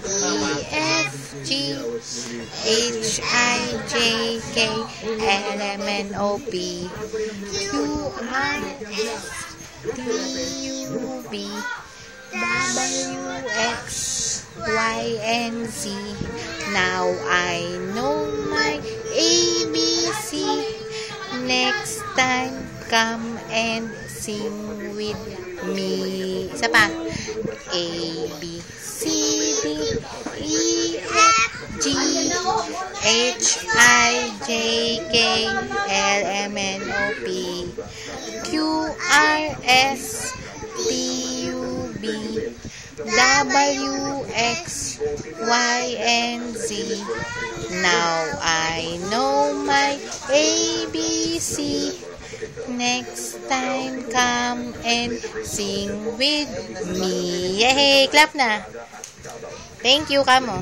E, F, G, H, I, J, K, L, M, N, O, P, Q, R, S, T, U, V, W, X, Y, and Z. Now I know my ABC. Next time, come and sing with me. Isa pa. A, B, C, D, E, F, G, H, I, J, K, L, M, N, O, P, Q, R, S, T, U, V, W, X, Y, and Z. Now I know my ABC. Next time, come and sing with me. Yay! Clap na! Thank you, Kamo.